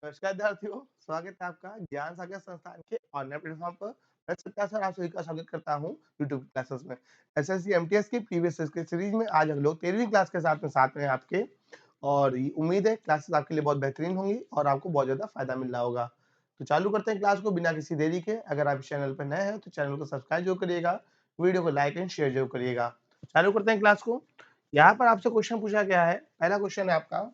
नमस्कार विद्यार्थियों, स्वागत है आपका ज्ञान सागर संस्थान के ऑनलाइन प्लेटफॉर्म पर। मैं सत्या सर आप सभी का स्वागत करता हूँ यूट्यूब क्लासेस में। एसएससी एमटीएस की प्रीवियस के सीरीज में आज हम लोग 13वीं क्लास के साथ में हैं आपके। और ये उम्मीद है क्लासेस आपके लिए बहुत बेहतरीन होंगी और आपको बहुत ज़्यादा फायदा मिल रहा होगा। तो चालू करते हैं क्लास को बिना किसी देरी के। अगर आप इस चैनल पर नए हैं तो चैनल को सब्सक्राइब जरूर करिएगा, वीडियो को लाइक एंड शेयर जरूर करिएगा। चालू करते हैं क्लास को। यहाँ पर आपसे क्वेश्चन पूछा गया है। पहला क्वेश्चन है आपका,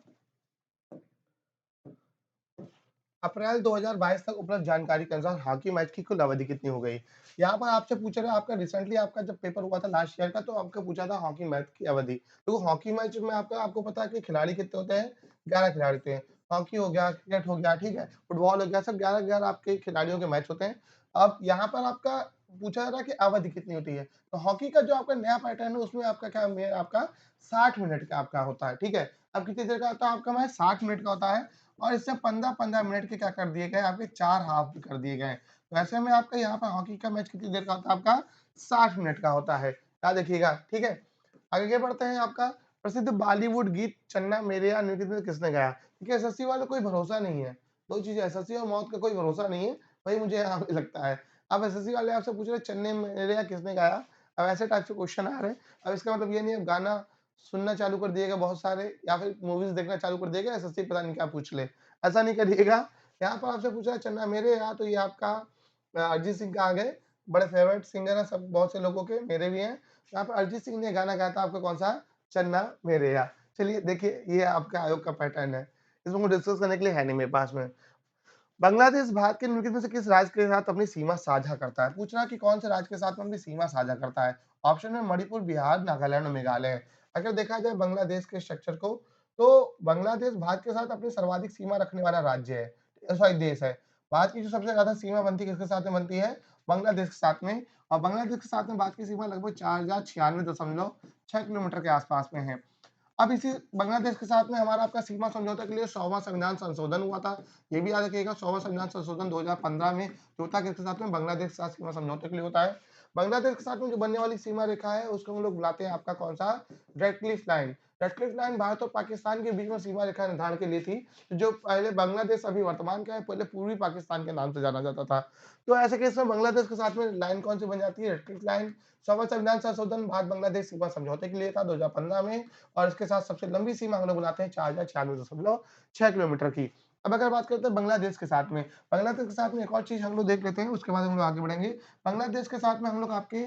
अप्रैल 2022 तक उपलब्ध जानकारी के अनुसार हॉकी मैच की कुल अवधि कितनी हो गई? यहाँ पर आपसे पूछा रहा है, आपका रिसेंटली आपका जब पेपर हुआ था लास्ट ईयर का, तो आपका पूछा था हॉकी मैच की अवधि। तो हॉकी मैच में आपको पता है कि खिलाड़ी कितने होते हैं? 11 खिलाड़ी होते हैं। हॉकी हो गया, क्रिकेट हो गया, ठीक है, फुटबॉल हो गया, सब 11-11 आपके खिलाड़ियों के मैच होते हैं। अब यहाँ पर आपका पूछा जा रहा है कि अवधि कितनी होती है। तो हॉकी का जो आपका नया पैटर्न है उसमें आपका क्या आपका 60 मिनट का आपका होता है, ठीक है। अब कितनी देर का होता है आपका मैच? 60 मिनट का होता है। और इससे 15-15 मिनट के क्या कर दिए गए, आपके 4 हाफ भी कर दिए गए। तो ऐसे में आपका यहाँ पर हॉकी का मैच कितनी देर का होता है? आपका 60 मिनट का होता है। याद रखिएगा, ठीक है। आगे बढ़ते हैं। आपका प्रसिद्ध बॉलीवुड गीत चन्ना मेरेया नृत्य किसने गाया? ठीक है, एसएससी वालों कोई भरोसा नहीं है। दो चीजें, एसएससी और मौत का कोई भरोसा नहीं है, वही मुझे यहाँ पे लगता है। अब एसएससी वाले आपसे पूछ रहे चन्ने मेरेया किसने गाया। अब ऐसे टाइप से क्वेश्चन आ रहे हैं। अब इसका मतलब ये नहीं है गाना सुनना चालू कर दिएगा बहुत सारे, या फिर मूवीज देखना चालू कर दिएगा, एसएससी पता नहीं क्या पूछ ले, ऐसा नहीं करिएगा। यहाँ पर आपसे पूछा है चन्ना मेरे यहाँ, तो ये आपका अरिजीत सिंह का आ गए, बड़े फेवरेट सिंगर है सब, बहुत से लोगों के, मेरे भी हैं। यहाँ पर अरिजीत सिंह ने गाना गाया था आपका कौन सा? चन्ना मेरे यहाँ। चलिए देखिए, ये आपका आयोग का पैटर्न है, इसमें डिस्कस करने के लिए है नहीं मेरे पास में। बांग्लादेश भारत के निम्नलिखित में से किस राज्य के साथ अपनी सीमा साझा करता है? पूछ रहा है कि कौन से राज्य के साथ में अपनी सीमा साझा करता है। ऑप्शन में मणिपुर, बिहार, नागालैंड और मेघालय है। अगर देखा जाए बांग्लादेश के स्ट्रक्चर को, तो बांग्लादेश भारत के साथ अपनी सर्वाधिक सीमा रखने वाला राज्य है, सॉरी देश है। भारत की जो सबसे ज्यादा सीमा बनती है किसके साथ में बनती है? बांग्लादेश के साथ में। और बांग्लादेश के साथ में भारत की सीमा लगभग 4096.6 किलोमीटर के आसपास में है। अब इसी बांग्लादेश के साथ में हमारा आपका सीमा समझौता के लिए 100वां संविधान संशोधन हुआ था। ये भी याद रखिएगा, 100वां संविधान संशोधन 2015 में जो होता है किसके साथ में? बांग्लादेश के साथ सीमा समझौते के लिए होता है। बांग्लादेश के साथ में जो बनने वाली सीमा रेखा है उसको हम लोग बुलाते हैं आपका कौन सा? Red Cliff line. Red Cliff line Bharat और पाकिस्तान के बीच में सीमा रेखा निर्धारण के लिए थी। जो पहले बांग्लादेश अभी वर्तमान का है, पहले पूर्वी पाकिस्तान के नाम से जाना जाता था। तो ऐसे केस में बांग्लादेश के साथ में लाइन कौन सी बन जाती है? Red Cliff line. 100वां संविधान संशोधन भारत बांग्लादेश सीमा समझौते के लिए था 2015 में। और इसके साथ सबसे लंबी सीमा हम लोग बनाते हैं 4096.6 किलोमीटर की। अब अगर बात करते हैं बांग्लादेश के साथ में, बांग्लादेश के साथ में एक और चीज हम लोग देख लेते हैं, उसके बाद हम लोग आगे बढ़ेंगे। बांग्लादेश के साथ में हम लोग आपके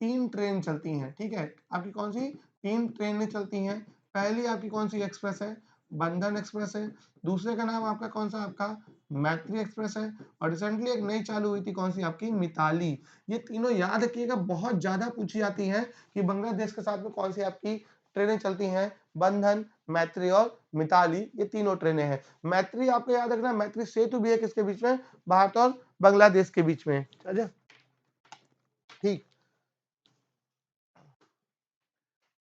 3 ट्रेन चलती हैं, ठीक है। आपकी कौन सी 3 ट्रेनें चलती हैं? पहली आपकी कौन सी एक्सप्रेस है? बंधन एक्सप्रेस है। दूसरे का नाम आपका कौन सा? आपका मैत्री एक्सप्रेस है। और रिसेंटली एक नई चालू हुई थी कौन सी? आपकी मिताली। ये तीनों याद रखिएगा, बहुत ज्यादा पूछी जाती हैं कि बांग्लादेश के साथ में कौन सी आपकी ट्रेनें चलती हैं। बंधन, मैत्री और मिताली, ये तीनों ट्रेनें हैं। मैत्री आपको याद रखना, मैत्री सेतु भी है किसके बीच में? भारत और बांग्लादेश के बीच में। अच्छा, ठीक।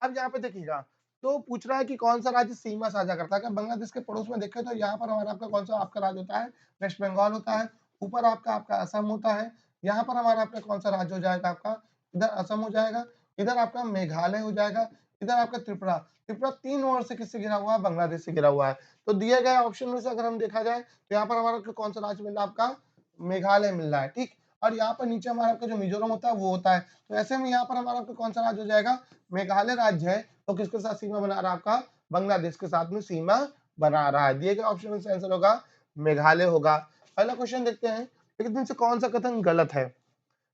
अब यहाँ पे देखिएगा, तो पूछ रहा है कि कौन सा राज्य सीमा साझा करता है। अगर बांग्लादेश के पड़ोस में देखें तो यहाँ पर हमारा आपका कौन सा आपका राज्य होता है? वेस्ट बंगाल होता है। ऊपर आपका आपका असम होता है। यहाँ पर हमारा आपका कौन सा राज्य हो जाएगा? आपका इधर असम हो जाएगा, इधर आपका मेघालय हो जाएगा, इधर आपका त्रिपुरा। त्रिपुरा 3 ओर से किससे घिरा हुआ है? बांग्लादेश से घिरा हुआ है। तो दिए गए ऑप्शन में से अगर हम देखा जाए तो यहाँ पर हमारा कौन सा राज्य मिल रहा है? आपका मेघालय मिल रहा है, ठीक। और यहाँ पर नीचे हमारा आपका जो मिजोरम होता है वो होता है। तो ऐसे में यहाँ पर हमारा आपका कौन सा राज्य हो जाएगा? मेघालय राज्य है। तो किसके साथ सीमा बना रहा है? आपका बांग्लादेश के साथ में सीमा बना रहा है। दिए गए ऑप्शन में से आंसर होगा मेघालय होगा। पहला क्वेश्चन देखते हैं, लेकिन इनसे कौन सा कथन गलत है?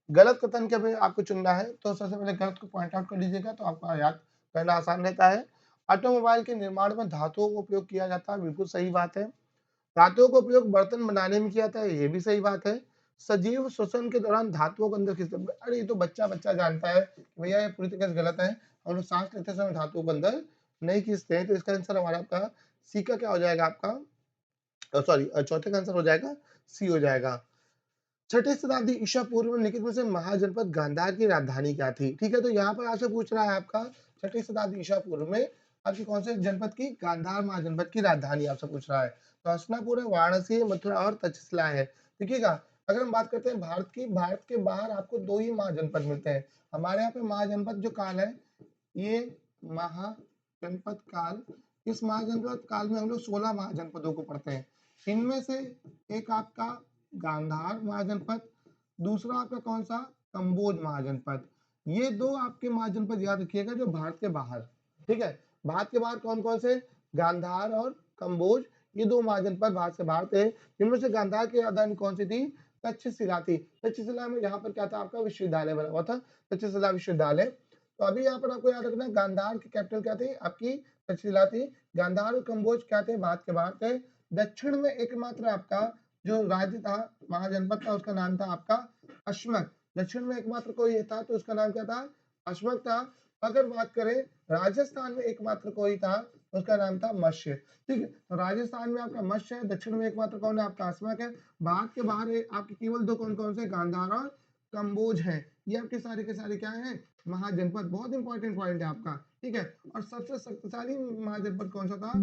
गलत कथन के भी आपको चुनना है, तो सबसे पहले गलत को पॉइंट आउट कर लीजिएगा तो आपका याद करना आसान रहता है। ऑटोमोबाइल के निर्माण में धातुओं का उपयोग किया जाता है, बिल्कुल सही बात है। धातुओं का उपयोग बर्तन बनाने में किया जाता है, ये भी सही बात है। सजीव श्वसन के दौरान धातुओं को अंदर खींचते, अरे ये तो बच्चा बच्चा जानता है कि भैया ये पूरी तरह से गलत है। हम लोग सांस लेते समय धातुओं को अंदर नहीं खींचते हैं। तो इसका आंसर हमारा आपका सी का क्या हो जाएगा? आपका सॉरी, चौथे का आंसर हो जाएगा सी हो जाएगा। छठी शताब्दी ईसा पूर्व में लिखित में से महाजनपद गांधार की राजधानी क्या थी? ठीक है, तो यहाँ पर आपसे पूछ रहा है आपका छठी शताब्दी ईसा पूर्व में आपकी कौन से जनपद की? गांधार महाजनपद की राजधानी आपसे पूछ रहा है। तो हस्तिनापुर है, वाराणसी है, मथुरा और तक्षशिला है। देखिएगा, अगर हम बात करते हैं भारत के बाहर आपको 2 ही महाजनपद मिलते हैं। हमारे यहाँ पे महाजनपद जो काल है, ये महाजनपद काल, इस महाजनपद काल में हम लोग 16 महाजनपदों को पढ़ते हैं। इनमें से एक आपका गांधार महाजनपद, दूसरा आपका कौन सा, कंबोज महाजनपद। ये दो आपके महाजनपद याद रखिएगा जो भारत के बाहर, ठीक है। भारत के बाहर कौन कौन से, गांधार और कंबोज, ये दो महाजनपद भारत से बाहर थे। इनमें से गांधार की राजधानी कौन सी थी, तक्षशिला थी। तक्षशिला में यहाँ पर क्या था, आपका विश्वविद्यालय बना हुआ था, तक्षशिला विश्वविद्यालय। तो अभी यहाँ पर आपको याद रखना, गांधार की कैपिटल क्या थी, आपकी तक्षशिला थी। गांधार और कंबोज क्या थे, भारत के बाहर थे। दक्षिण में एकमात्र आपका जो राज्य था, महाजनपद था, उसका नाम था आपका अश्मक। दक्षिण में एकमात्र कोई था तो उसका नाम क्या था, अश्मक था। अगर बात करें राजस्थान में एकमात्र कोई था, उसका नाम था मत्स्य, ठीक है। तो राजस्थान में आपका मत्स्य है, दक्षिण में एकमात्र कौन है, आपका अश्मक है। भारत के बाहर आपके केवल दो कौन कौन से, गांधार और कंबोज है। ये आपके सारे के सारे क्या है, महाजनपद। बहुत इंपॉर्टेंट पॉइंट है आपका, ठीक है। और सबसे शक्तिशाली महाजनपद कौन सा था,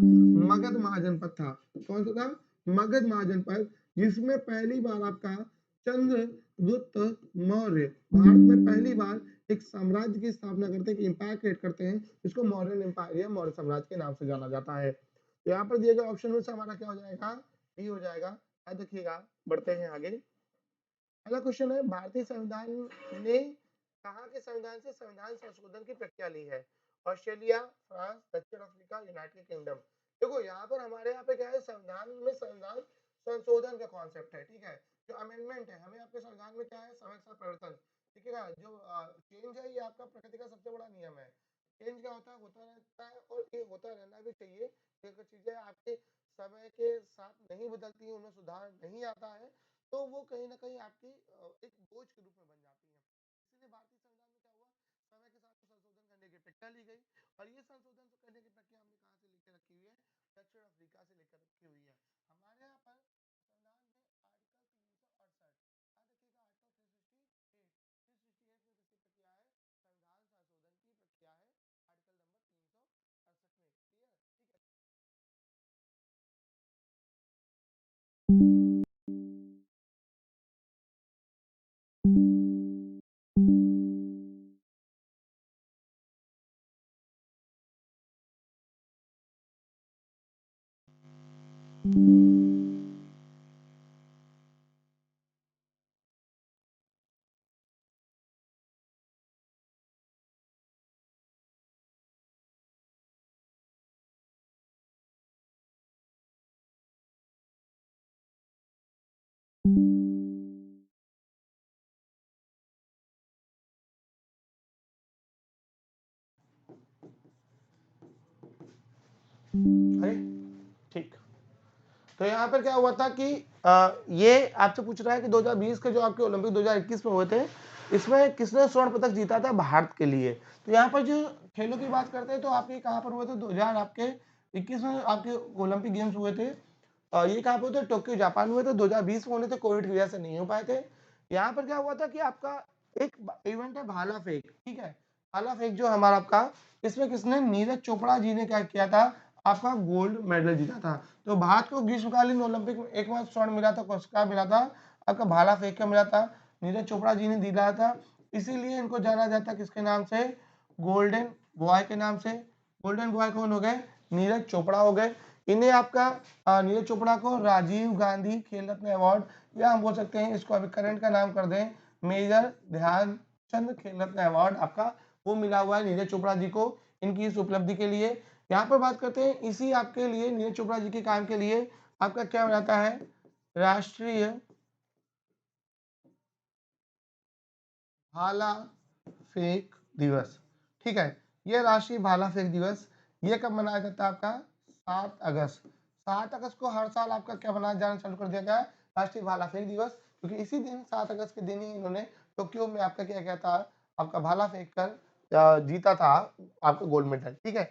मगध महाजनपद था। कौन सा था, मगध महाजनपद, जिसमें पहली बार आपका चंद्रगुप्त मौर्य भारत में पहली बार एक साम्राज्य की स्थापना करते हैं, एक एम्पायर क्रिएट करते हैं, जिसको मौर्यन एम्पायर या मौर्य साम्राज्य के नाम से जाना जाता है। तो यहाँ पर दिए गए ऑप्शन में से हमारा क्या हो जाएगा, बी हो जाएगा। अब देखिएगा, बढ़ते हैं आगे। अगला क्वेश्चन है, भारतीय संविधान ने कहाँ के संविधान से संविधान संशोधन की प्रक्रिया ली है, ऑस्ट्रेलिया, फ्रांस, दक्षिण अफ्रीका, यूनाइटेड किंगडम। देखो यहाँ पर हमारे यहाँ पे क्या है, संविधान में संविधान संशोधन का कॉन्सेप्ट है, ठीक है। जो अमेंडमेंट है, हमें आपके संविधान में क्या है, समय के साथ परिवर्तन, ठीक है ना। जो चेंज है, ये आपका प्रकृति का सबसे बड़ा नियम है। चेंज क्या होता है, होता रहता है, और ये होता रहना भी चाहिए। अगर चीजें आपके समय के साथ नहीं बदलती हैं, उनमें सुधार नहीं आता है, तो वो कहीं ना कहीं आपकी एक बोझ के रूप में बन जाती है। इसलिए भारतीय संविधान में क्या हुआ, समय के साथ संशोधन करने की प्रक्रिया ली गई। और ये संशोधन करने की प्रक्रिया हमने कहाँ से लेकर रखी हुई है, दक्षिण अफ्रीका से लेकर रखी हुई है। हमारे यहाँ पर संविधान में आर्टिकल 368, याद रखिएगा, आर्टिकल 368, 368 में किसकी प्रक्रिया है, संविधान संशोधन की प्रक्रिया है, आर्टिकल नंबर 368 में। क्लियर, ठीक है। अरे ठीक, तो यहाँ पर क्या हुआ था कि ये आपसे पूछ रहा है कि 2020 के जो आपके ओलंपिक 2021 में हुए थे, इसमें किसने स्वर्ण पदक जीता था भारत के लिए। तो यहाँ पर जो खेलों की बात करते हैं, तो आपके कहाँ पर हुए थे, 2000 आपके 21 में आपके ओलंपिक गेम्स हुए थे। ये कहाँ पे हुए थे, टोक्यो जापान में हुए थे। 2020 में होने थे, कोविड की वजह से नहीं हो पाए थे। यहाँ पर क्या हुआ था कि आपका एक इवेंट है भाला फेंक, ठीक है। भाला फेंक जो हमारा आपका, इसमें किसने, नीरज चोपड़ा जी ने क्या किया था, आपका गोल्ड मेडल जीता था। तो भारत को ग्रीष्मकालीन ओलंपिक में एकमात्र स्वर्ण मिला था, किसका मिला था, आपका भाला फेंक का मिला था, नीरज चोपड़ा जी ने दिलाया था। इसीलिए इनको जाना जाता किसके नाम से, गोल्डन बॉय के नाम से। गोल्डन बॉय कौन हो गए, नीरज चोपड़ा हो गए। इन्हें आपका नीरज चोपड़ा को राजीव गांधी खेल रत्न अवार्ड, या हम बोल सकते हैं इसको अभी करंट का नाम कर दें, मेजर ध्यानचंद खेल रत्न अवार्ड आपका वो मिला हुआ है नीरज चोपड़ा जी को, इनकी इस उपलब्धि के लिए। यहाँ पर बात करते हैं इसी आपके लिए, नीरज चोपड़ा जी के काम के लिए आपका क्या बनाता है, राष्ट्रीय भाला फेंक दिवस, ठीक है। ये राष्ट्रीय भाला फेंक दिवस ये कब मनाया जाता है, आपका 7 अगस्त। 7 अगस्त को हर साल आपका क्या मनाया जाना चालू कर दिया गया है, राष्ट्रीय भाला फेंक दिवस, क्योंकि इसी दिन 7 अगस्त के दिन ही इन्होंने टोक्यो में आपका क्या किया था, आपका भाला फेंक कर जीता था आपका गोल्ड मेडल, ठीक है।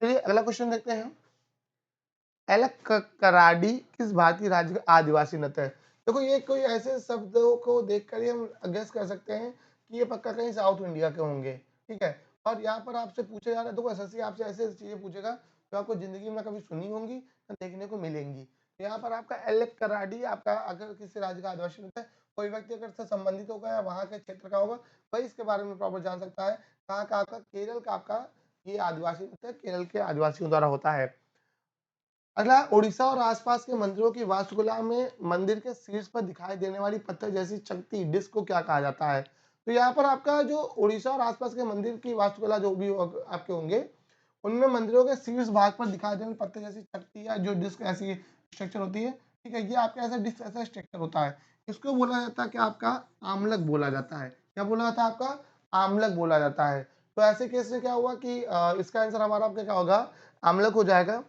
चलिए अगला क्वेश्चन देखते हैं। एलक कराडी किस भारतीय राज्य का आदिवासी नृत्य है। देखो ये कोई ऐसे शब्दों को देखकर ही हम गेस कर सकते हैं कि ये पक्का कहीं साउथ इंडिया के होंगे, ठीक है। और यहाँ पर आपसे पूछा जा रहा है, देखो एसएससी आपसे ऐसे चीजें पूछेगा जो आपको जिंदगी में कभी सुनी होंगी या देखने को मिलेंगी। तो यहाँ पर आपका एलक कराडी आपका अगर किसी राज्य का आदिवासी नृत्य है, कोई व्यक्ति अगर इससे संबंधित होगा या वहाँ के क्षेत्र का होगा, वही इसके बारे में प्रॉपर जान सकता है। कहाँ का आपका, केरल का आपका ये आदिवासी नृत्य केरल के आदिवासियों द्वारा होता है। अगला, उड़ीसा और आसपास के मंदिरों की वास्तुकला में मंदिर के शीर्ष पर दिखाई देने वाली पत्थर जैसी चकती डिस्क को क्या कहा जाता है? तो यहाँ पर आपका जो उड़ीसा और आसपास के मंदिर की वास्तुकला जो भी आपके होंगे, उनमें मंदिरों के शीर्ष भाग पर दिखाई देने वाली पत्थर जैसी चकती या जो डिस्क ऐसी स्ट्रक्चर होती है, ठीक है, ये आपका ऐसा डिस्क ऐसा स्ट्रक्चर होता है। इसको बोला जाता है कि आपका आमलक बोला जाता है। क्या बोला जाता है आपका? आमलक बोला जाता है। तो ऐसे केस में क्या हुआ कि इसका आंसर हमारा आपका क्या होगा? आमलक हो जाएगा।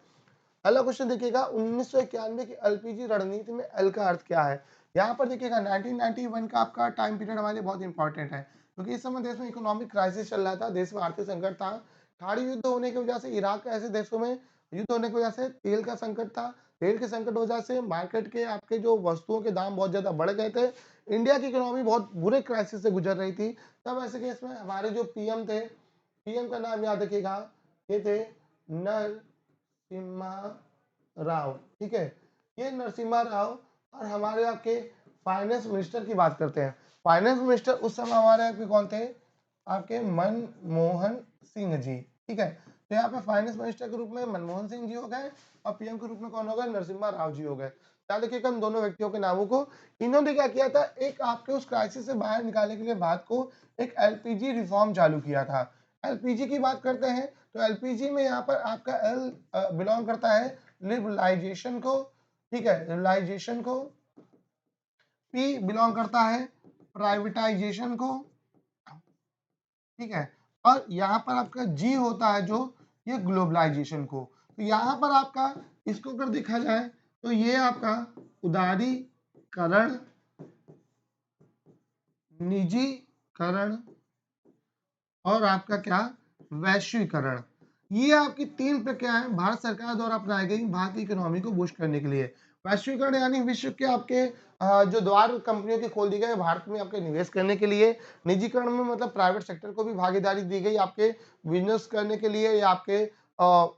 अगला क्वेश्चन देखिएगा, 1991 की एलपीजी रणनीति में एल का अर्थ क्या है? यहाँ पर देखिएगा 1991 का आपका टाइम पीरियड हमारे लिए बहुत इंपॉर्टेंट है, क्योंकि इस समय देश में इकोनॉमिक क्राइसिस चल रहा था, देश में आर्थिक संकट था, खाड़ी युद्ध होने की वजह से इराक ऐसे देशों में युद्ध होने की वजह से तेल का संकट था, तेल के संकट की वजह से मार्केट के आपके जो वस्तुओं के दाम बहुत ज्यादा बढ़ गए थे, इंडिया की इकोनॉमी बहुत बुरे क्राइसिस से गुजर रही थी। तब ऐसे केस में हमारे जो पीएम थे, पीएम का नाम याद रखिएगा, ये थे नरसिम्हा राव, ठीक है, ये नरसिम्हा राव। और हमारे आपके फाइनेंस मिनिस्टर की बात करते हैं। फाइनेंस मिनिस्टर उस समय हमारे आपके कौन थे? आपके मनमोहन सिंह जी, ठीक है। तो यहाँ पे फाइनेंस मिनिस्टर के रूप में मनमोहन सिंह जी हो गए और पीएम के रूप में कौन हो गए? नरसिम्हा राव जी हो गए। क्या देखिएगा इन दोनों व्यक्तियों के नामों को। इन्होंने क्या किया था, एक आपके उस क्राइसिस से बाहर निकालने के लिए भारत को एक एलपीजी रिफॉर्म चालू किया था। एलपीजी की बात करते हैं तो एलपीजी में यहाँ पर आपका एल बिलोंग करता है लिबरलाइजेशन को, ठीक है, लिबरलाइजेशन को। पी बिलोंग करता है प्राइवेटाइजेशन को, ठीक है। और यहाँ पर आपका जी होता है जो ये ग्लोबलाइजेशन को। तो यहाँ पर आपका इसको अगर देखा जाए तो ये आपका उदारीकरण, निजीकरण और आपका क्या? वैश्वीकरण। ये आपकी तीन प्रक्रियाएं भारत सरकार द्वारा अपनाई गई भारत की इकोनॉमी को बूस्ट करने के लिए। वैश्वीकरण यानी विश्व के आपके जो द्वार कंपनियों के खोल दी गए भारत में आपके निवेश करने के लिए। निजीकरण में मतलब प्राइवेट सेक्टर को भी भागीदारी दी गई आपके बिजनेस करने के लिए या आपके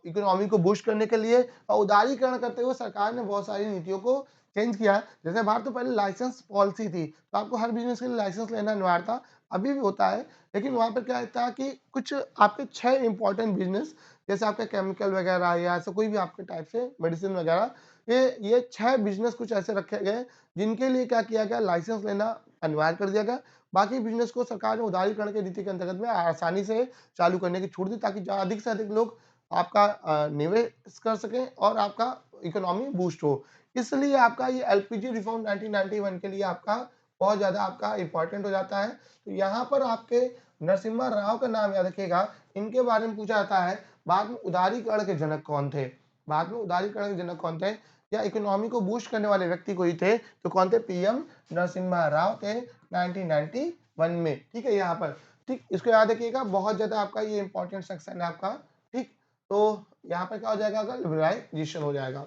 इकोनॉमी को बूस्ट करने के लिए। और उदारीकरण करते हुए सरकार ने बहुत सारी नीतियों को चेंज किया। जैसे भारत तो पहले लाइसेंस पॉलिसी थी, तो आपको हर बिजनेस के लिए लाइसेंस लेना अनिवार्य था, अभी भी होता है, लेकिन वहाँ पर क्या था कि कुछ आपके 6 इंपॉर्टेंट बिजनेस, जैसे आपका केमिकल वगैरह या ऐसा कोई भी आपके टाइप से मेडिसिन वगैरह, ये 6 बिजनेस कुछ ऐसे रखे गए जिनके लिए क्या किया गया, लाइसेंस लेना अनिवार्य कर दिया गया। बाकी बिजनेस को सरकार ने उदारीकरण की नीति के अंतर्गत में आसानी से चालू करने की छूट दी, ताकि अधिक से अधिक लोग आपका निवेश कर सकें और आपका इकोनॉमी बूस्ट हो। इसलिए आपका ये एलपीजी रिफॉर्म 1991 के लिए आपका बहुत ज्यादा आपका इंपॉर्टेंट हो जाता है। तो यहाँ पर आपके नरसिम्हा राव का नाम याद रखिएगा, इनके बारे में पूछा जाता है बाद में उदारीकरण के जनक कौन थे। बाद में उदारीकरण के जनक कौन थे या इकोनॉमी को बूस्ट करने वाले व्यक्ति कोई थे, तो कौन थे? पीएम नरसिम्हा राव थे 1991 में, ठीक है। यहाँ पर ठीक इसको याद रखिएगा, बहुत ज्यादा आपका ये इंपॉर्टेंट सेक्शन है आपका, ठीक। तो यहाँ पर क्या हो जाएगा? लिबरलाइजेशन हो जाएगा।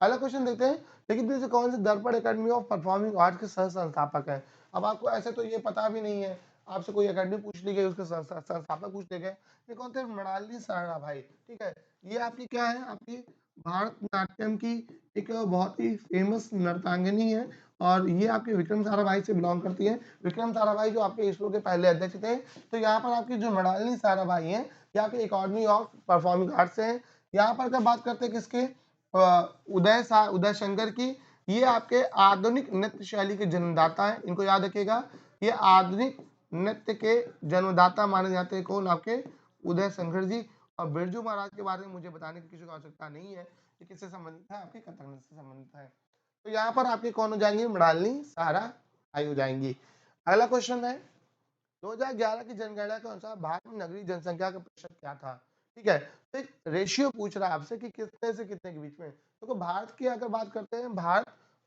अगला क्वेश्चन देखते हैं, लेकिन फिर से कौन से दर्पण एकेडमी ऑफ परफॉर्मिंग आर्ट्स के सह संस्थापक हैं? अब आपको ऐसे तो ये पता भी नहीं है, आपसे कोई एकेडमी पूछ ली गई, उसके संस्थापक पूछ लिए गए, ये कौन थे? मृणालिनी सारा भाई, ठीक है। ये आपकी क्या है? आपकी भारतनाट्यम की एक बहुत ही फेमस नर्तांगिनी है, और ये आपके विक्रम साराभाई से बिलोंग करती है। विक्रम साराभाई जो आपके इसरो के पहले अध्यक्ष थे। तो यहाँ पर आपकी जो मृणालिनी साराभाई है, ये आपके एकेडमी ऑफ परफॉर्मिंग आर्ट्स से है। यहाँ पर अगर बात करते हैं किसके, उदय शंकर की, ये आपके आधुनिक नृत्य शैली के जन्मदाता हैं, इनको याद रखिएगा। ये आधुनिक नृत्य के जन्मदाता माने जाते हैं कौन? आपके उदय शंकर जी। और बिरजू महाराज के बारे में मुझे बताने की किसी को आवश्यकता नहीं है, ये किससे संबंधित है? आपके कथक नृत्य से संबंधित है। तो यहाँ पर आपके कौन हो जाएंगे? मृणालिनी सारा भाई हो जाएंगी। अगला क्वेश्चन है, 2011 की जनगणना के अनुसार भारत में नगरीय जनसंख्या का प्रतिशत क्या था? ठीक है, तो एक रेशियो पूछ रहा है आपसे कि कितने से कितने के बीच में। तो भारत की अगर बात करते हैं, भारत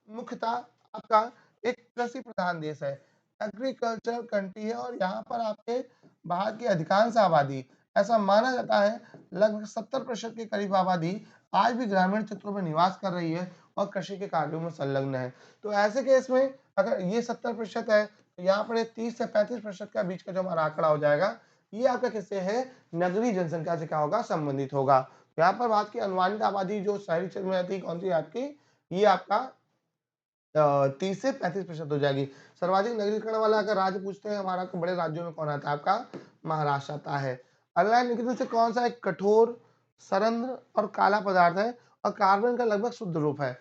मुख्यतः आपका एक कृषि प्रधान देश है, एग्रीकल्चर कंट्री है, और यहाँ पर आपके भारत की अधिकांश आबादी, ऐसा माना जाता है लगभग 70% के करीब आबादी आज भी ग्रामीण क्षेत्रों में निवास कर रही है और कृषि के कार्यों में संलग्न है। तो ऐसे केस में अगर ये 70% है, तो यहाँ पर 30 से 35% का बीच का जो हमारा आंकड़ा हो जाएगा, ये आपका किससे है? नगरीय जनसंख्या से क्या होगा? संबंधित होगा। यहाँ पर बात की अनुमानित आबादी जो शहरी क्षेत्र में रहती है कौन सी आपकी? ये आपका 30 से 35% हो जाएगी। सर्वाधिक नगरीकरण वाला अगर राज्य पूछते हैं हमारा, तो बड़े राज्यों में कौन आता है? आपका महाराष्ट्र आता है। अगला निम्नलिखित में से कौन सा एक कठोर, सरंध्र और काला पदार्थ है और कार्बन का लगभग शुद्ध रूप है।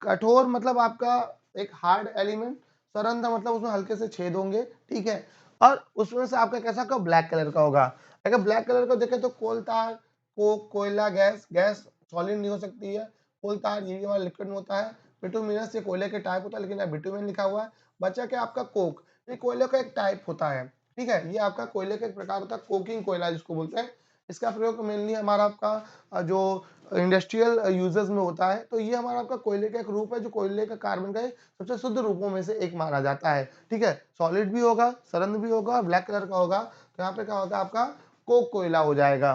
कठोर मतलब आपका एक हार्ड एलिमेंट, सरंधा मतलब उसमें हल्के से छेद होंगे, ठीक है? और उसमें से आपका कैसा होगा, ब्लैक कलर का होगा। अगर ब्लैक कलर को देखें तो कोल तार, कोक, कोयला, गैस, गैस सॉलिड नहीं हो सकती है। कोल तार ये हमारा लिक्विड में होता है। बिटुमिनस ये कोयले के टाइप होता है, लेकिन यहाँ बिटुमेन लिखा हुआ है। बचा क्या आपका कोक, ये कोयले का एक टाइप होता है, ठीक है? ये आपका कोयले का एक प्रकार होता है, कोकिंग कोयला जिसको बोलते हैं। इसका प्रयोग मेनली हमारा आपका जो इंडस्ट्रियल यूजेस में होता है। तो ये हमारा आपका कोयले का एक रूप है, जो कोयले का कार्बन का सबसे शुद्ध रूपों में से एक माना जाता है, ठीक है? सॉलिड भी होगा, सरंध भी होगा और ब्लैक कलर का होगा। तो यहाँ पे क्या होगा आपका कोक कोयला हो जाएगा।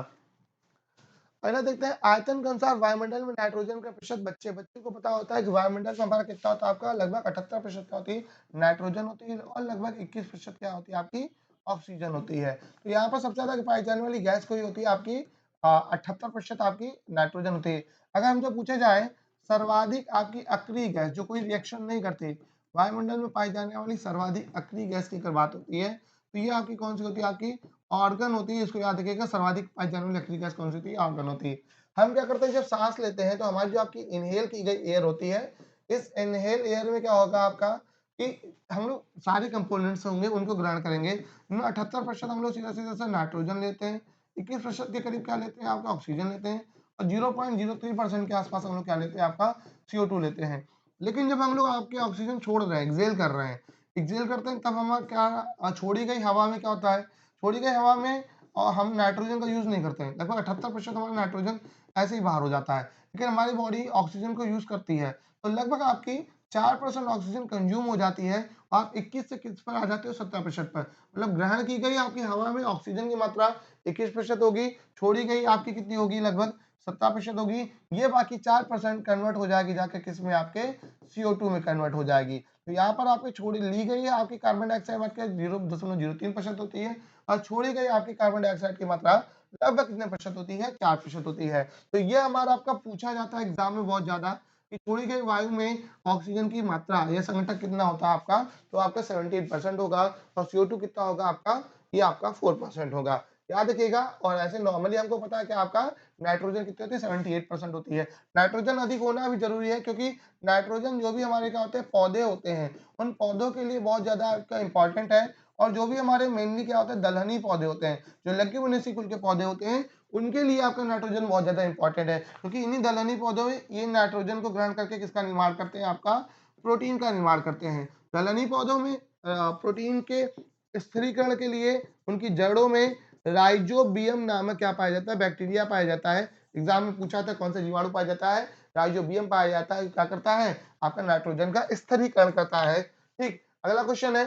पहला देखते हैं आयतन के अनुसार वायुमंडल में नाइट्रोजन का प्रतिशत। बच्चे को पता होता है कि वायुमंडल में हमारा कितना होता है, आपका लगभग 78% क्या होती है, नाइट्रोजन होती है, और लगभग 21% क्या होती है आपकी, ऑक्सीजन होती है। तो यहाँ पर सबसे ज्यादा पाई जाने वाली गैस कोई होती है आपकी 78% आपकी नाइट्रोजन होती है। अगर हमसे पूछे जाए सर्वाधिक आपकी अक्रिय गैस जो कोई रिएक्शन नहीं करती, वायुमंडल में पाई जाने वाली सर्वाधिक अक्रिय गैस की अगर बात होती है, तो ये आपकी कौन सी होती है, आपकी ऑर्गन होती है। इसको याद रखिएगा, सर्वाधिक पाई जाने वाली अक्रिय गैस कौन सी होती है, ऑर्गन होती है। हम क्या करते हैं, जब सांस लेते हैं तो हमारी जो आपकी इनहेल की गई एयर होती है, इस इनहेल एयर में क्या होगा आपका कि हम लोग सारे कंपोनेंट्स होंगे उनको ग्रहण करेंगे। इनमें 78% हम लोग सीधा सीधा से नाइट्रोजन लेते हैं, 21% के करीब क्या लेते हैं आपका ऑक्सीजन लेते हैं, और 0.03% के आसपास हम लोग क्या लेते हैं आपका CO2 लेते हैं। लेकिन जब हम लोग आपके ऑक्सीजन छोड़ रहे हैं, एक्सेल कर रहे हैं, एक्सेल करते हैं, तब हमारा क्या छोड़ी गई हवा में क्या होता है, छोड़ी गई हवा में और हम नाइट्रोजन का यूज नहीं करते हैं, लगभग 78% हमारा नाइट्रोजन ऐसे ही बाहर हो जाता है। लेकिन हमारी बॉडी ऑक्सीजन को यूज करती है, तो लगभग आपकी 4% ऑक्सीजन कंज्यूम हो जाती है। आप 21 से किस पर आ जाते हो, 70% पर। मतलब ग्रहण की गई आपकी हवा में ऑक्सीजन की मात्रा 21% होगी, छोड़ी गई आपकी कितनी होगी, लगभग 70% होगी। ये बाकी 4% कन्वर्ट हो जाएगी जाके किस में, आपके CO2 में कन्वर्ट हो जाएगी। तो यहाँ पर आपकी छोड़ी ली गई है आपकी कार्बन डाइऑक्साइड मात्रा 0.03% होती है, और छोड़ी गई आपकी कार्बन डाइऑक्साइड की मात्रा लगभग कितने प्रतिशत होती है, 4% होती है। तो ये हमारा आपका पूछा जाता है एग्जाम में बहुत ज्यादा, कि छोड़ी गई वायु में ऑक्सीजन की मात्रा या संघटक कितना होता है आपका, तो आपका 78% होगा, और CO2 कितना होगा आपका, ये आपका 4% होगा, याद रखिएगा। और ऐसे नॉर्मली हमको पता है कि आपका नाइट्रोजन कितनी होती है, 78% होती है। नाइट्रोजन अधिक होना भी जरूरी है, क्योंकि नाइट्रोजन जो भी हमारे क्या होते हैं, पौधे होते हैं, उन पौधों के लिए बहुत ज्यादा आपका इंपॉर्टेंट है। और जो भी हमारे मेनली क्या होते हैं, दलहनी पौधे होते हैं, जो लेग्युमिनेसी कुल के पौधे होते हैं, उनके लिए आपका नाइट्रोजन बहुत ज्यादा इंपॉर्टेंट है, क्योंकि इन्हीं दलहनी पौधों में ये नाइट्रोजन को ग्रहण करके किसका निर्माण करते हैं, आपका प्रोटीन का निर्माण करते हैं। दलहनी पौधों में प्रोटीन के स्थिरीकरण के लिए उनकी जड़ों में राइजोबियम नामक क्या पाया जाता है, बैक्टीरिया पाया जाता है। एग्जाम में पूछा था कौन सा जीवाणु पाया जाता है, राइजोबियम पाया जाता है। क्या करता है, आपका नाइट्रोजन का स्थिरीकरण करता है। ठीक, अगला क्वेश्चन है,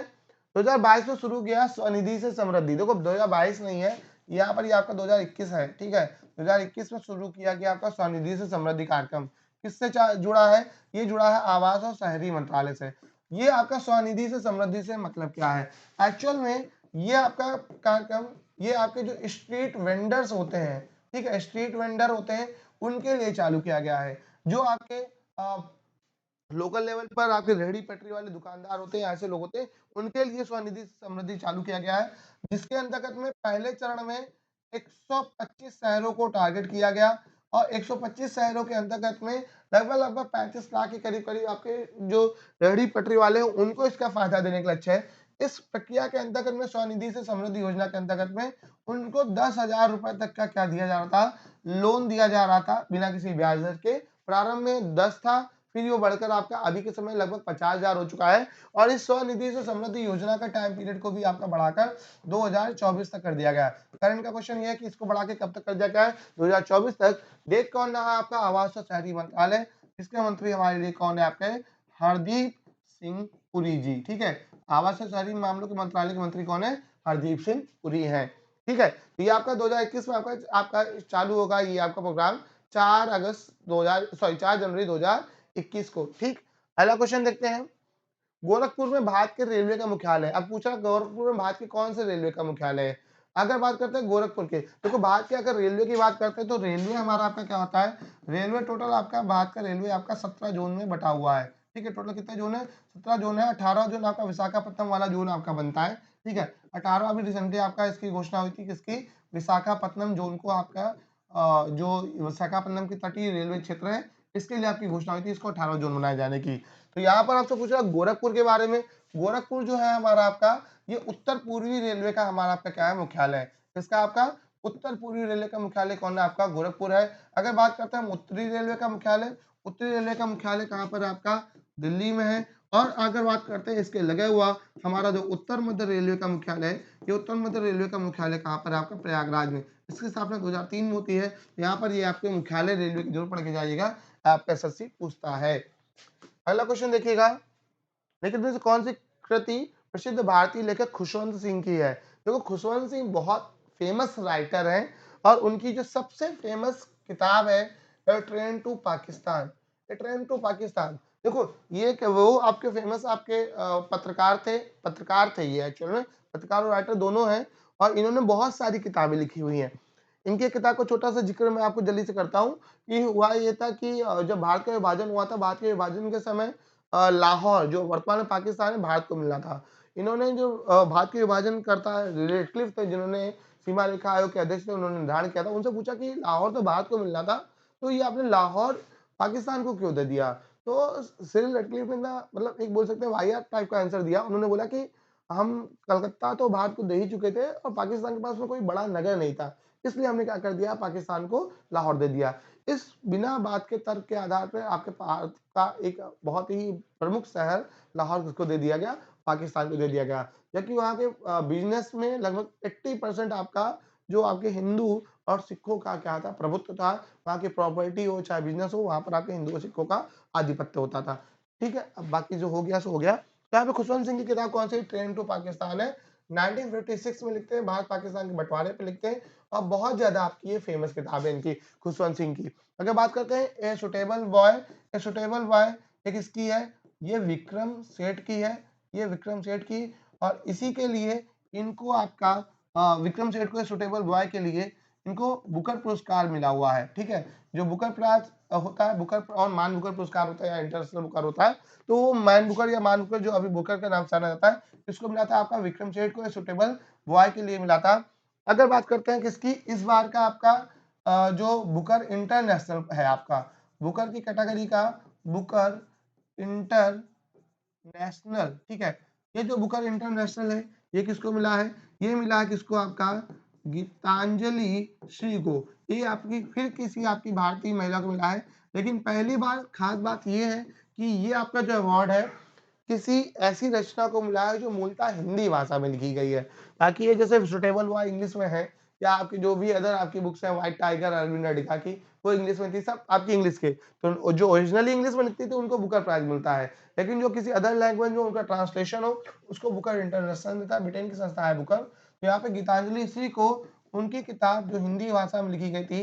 2022 में शुरू किया स्वनिधि से समृद्धि। देखो 2022 नहीं है, यहाँ पर ये आपका 2021 है, ठीक है? 2021 में शुरू किया गया आपका स्वनिधि से समृद्धि कार्यक्रम। किससे जुड़ा है, ये जुड़ा है आवास और शहरी मंत्रालय से। ये आपका स्वनिधि से समृद्धि से मतलब क्या है, एक्चुअल में ये आपका कार्यक्रम, ये आपके जो स्ट्रीट वेंडर्स होते हैं, ठीक है, स्ट्रीट वेंडर होते हैं, उनके लिए चालू किया गया है। जो आपके लोकल लेवल पर आपके रेहड़ी पटरी वाले दुकानदार होते हैं, ऐसे लोग होते हैं, उनके लिए स्वनिधि समृद्धि चालू किया गया है, जिसके अंतर्गत में पहले चरण में 125 शहरों को टारगेट किया गया, और 125 शहरों के अंतर्गत में लगभग 35 लाख के करीब करीब आपके जो रेहड़ी पटरी वाले हैं, उनको इसका फायदा देने का लक्ष्य है। इस प्रक्रिया के अंतर्गत में स्वनिधि से समृद्धि योजना के अंतर्गत में उनको 10,000 रुपए तक का क्या दिया जा रहा था, लोन दिया जा रहा था, बिना किसी ब्याज दर के। प्रारंभ में 10 था, फिर वो बढ़कर आपका अभी के समय लगभग 50,000 हो चुका है। और इस स्वनिधि से समृद्धि योजना का टाइम पीरियड को भी आपका बढ़ाकर 2024 तक कर दिया गया है। करंट का क्वेश्चन ये है कि इसको बढ़ा के कब तक कर दिया गया है, 2024 तक। देख कौन रहा है आपका, आवास और शहरी मंत्रालय। इसके मंत्री हमारे लिए कौन है, आपके हरदीप सिंह पुरी जी, ठीक है। आवास और शहरी मामलों के मंत्रालय के मंत्री कौन है, हरदीप सिंह पुरी है, ठीक है। तो ये आपका 2021 में आपका चालू होगा, ये आपका प्रोग्राम 4 जनवरी 2021 को, ठीक। अगला क्वेश्चन देखते हैं, गोरखपुर में भारत के रेलवे का मुख्यालय। अब पूछा गोरखपुर में भारत के कौन से रेलवे का मुख्यालय है। अगर बात करते हैं गोरखपुर के, देखो भारत के अगर रेलवे की बात करते हैं, तो रेलवे हमारा आपका क्या होता है, रेलवे टोटल आपका भारत का रेलवे आपका 17 जोन में बटा हुआ है, ठीक है। टोटल कितने जोन है, 17 जोन है। 18 जोन आपका विशाखापट्टनम वाला जोन आपका बनता है, ठीक है। 18 अभी रिसेंटली आपका इसकी घोषणा हुई थी, किसकी, विशाखापट्टनम जोन को आपका जो विशाखापट्टनम की तटीय रेलवे क्षेत्र है, इसके लिए आपकी घोषणा हुई थी इसको 18 जून मनाए जाने की। तो यहाँ पर आपसे पूछ रहा गोरखपुर के बारे में। गोरखपुर जो है हमारा आपका ये उत्तर पूर्वी रेलवे का हमारा आपका क्या है मुख्यालय है। इसका आपका उत्तर पूर्वी रेलवे का मुख्यालय कौन है आपका गोरखपुर है। अगर बात करते हैं हम उत्तरी रेलवे का मुख्यालय, उत्तरी रेलवे का मुख्यालय कहाँ पर है आपका दिल्ली में है। और अगर बात करते हैं इसके लगे हुआ हमारा जो उत्तर मध्य रेलवे का मुख्यालय है, ये उत्तर मध्य रेलवे का मुख्यालय कहाँ पर है आपका प्रयागराज में। इसकी स्थापना 2003 में होती है। यहाँ पर ये आपके मुख्यालय रेलवे की जरूर पढ़ के जाइएगा, आपका एसएससी पूछता है। अगला क्वेश्चन देखिएगा, लेकिन में से कौन सी कृति प्रसिद्ध भारतीय लेखक खुशवंत सिंह की है। देखो खुशवंत सिंह बहुत फेमस राइटर हैं और उनकी जो सबसे फेमस किताब है train to Pakistan. Train to Pakistan देखो ये वो आपके फेमस आपके पत्रकार थे ये एक्चुअल में पत्रकार और राइटर दोनों हैं और इन्होंने बहुत सारी किताबें लिखी हुई हैं। इनकी किताब को छोटा सा जिक्र मैं आपको जल्दी से करता हूँ कि हुआ ये था कि जब भारत का विभाजन हुआ था, भारत के विभाजन के समय लाहौर जो वर्तमान में पाकिस्तान है भारत को मिलना था। इन्होंने जो भारत के विभाजन करता रेडक्लिफ थे जिन्होंने सीमा रेखा आयोग के अध्यक्ष थे उन्होंने निर्धारण किया था, उनसे पूछा कि लाहौर तो भारत को मिलना था तो ये आपने लाहौर पाकिस्तान को क्यों दे दिया। तो सिरिल रेडक्लिफ ने ना मतलब एक बोल सकते हैं वाहियात टाइप का आंसर दिया। उन्होंने बोला कि हम कलकत्ता तो भारत को दे ही चुके थे और पाकिस्तान के पास में कोई बड़ा नगर नहीं था, इसलिए हमने क्या कर दिया पाकिस्तान को लाहौर दे दिया। इस बिना बात के तर्क के आधार पर आपके भारत का एक बहुत ही प्रमुख शहर लाहौर किसको दे दिया गया, पाकिस्तान को दे दिया गया। जबकि वहाँ के बिजनेस में लगभग 80% आपका जो आपके हिंदू और सिखों का क्या था प्रभुत्व था। वहाँ की प्रॉपर्टी हो चाहे बिजनेस हो वहाँ पर आपके हिंदू और सिखों का आधिपत्य होता था। ठीक है, अब बाकी जो हो गया सो हो गया। तो यहाँ पे खुशवंत सिंह की किताब कौन सी ट्रेन टू पाकिस्तान है, 1956 में लिखते हैं, भारत पाकिस्तान के बंटवारे पे लिखते हैं और बहुत ज्यादा आपकी ये फेमस किताब है इनकी खुशवंत सिंह की। अगर बात करते हैं a suitable boy, a suitable boy ये किसकी है, ये विक्रम सेठ की है, ये विक्रम सेठ की। और इसी के लिए इनको आपका विक्रम सेठ को सुटेबल बॉय के लिए इनको बुकर पुरस्कार मिला हुआ है। ठीक है, जो बुकर प्राइज होता है, बुकर और मान बुकर पुरस्कार होता है या इंटरनेशनल बुकर होता है, तो वो मैन बुकर या मान बुकर जो अभी बुकर के नाम से जाना जाता है, इसको मिला था आपका विक्रम सेठ को सुटेबल बॉय के लिए मिला था। अगर बात करते हैं किसकी इस बार का आपका जो बुकर इंटरनेशनल है आपका बुकर की कैटेगरी का बुकर इंटरनेशनल। ठीक है, ये जो बुकर इंटरनेशनल है ये किसको मिला है, ये मिला है किसको आपका गीतांजलि श्री को। ये आपकी फिर किसी आपकी भारतीय महिला को मिला है। लेकिन पहली बार खास बात ये है कि ये आपका जो अवार्ड है किसी ऐसी रचना को मिला है जो मूलतः हिंदी भाषा में लिखी गई है। बाकी ये जैसे सुटेबल हुआ इंग्लिश में है या आपकी जो भी अदर आपकी बुक्स है व्हाइट टाइगर अरविंद अडिगा की वो इंग्लिश में थी, सब आपकी इंग्लिश के। तो जो ओरिजिनली इंग्लिश में लिखती थी उनको बुकर प्राइज मिलता है, लेकिन जो किसी अदर लैंग्वेज में उनका ट्रांसलेशन हो उसको बुकर इंटरनेशनल मिलता है। ब्रिटेन की संस्था है बुकर। तो यहाँ पे गीतांजलि श्री को उनकी किताब जो हिंदी भाषा में लिखी गई थी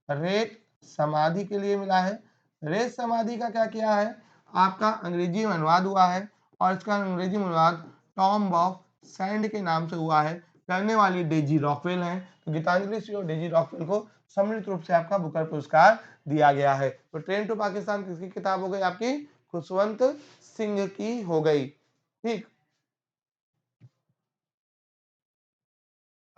रेत समाधि के लिए मिला है। रेत समाधि का क्या किया है आपका अंग्रेजी में अनुवाद हुआ है और इसका अंग्रेजी में अनुवाद टॉम ऑफ सैंड के नाम से हुआ है। करने वाली डेजी रॉकवेल हैं। तो गीतांजलि श्री और डेजी रॉकवेल को सम्मिलित रूप से आपका बुकर पुरस्कार दिया गया है। तो ट्रेन टू पाकिस्तान किसकी किताब हो गई आपकी खुशवंत सिंह की हो गई। ठीक,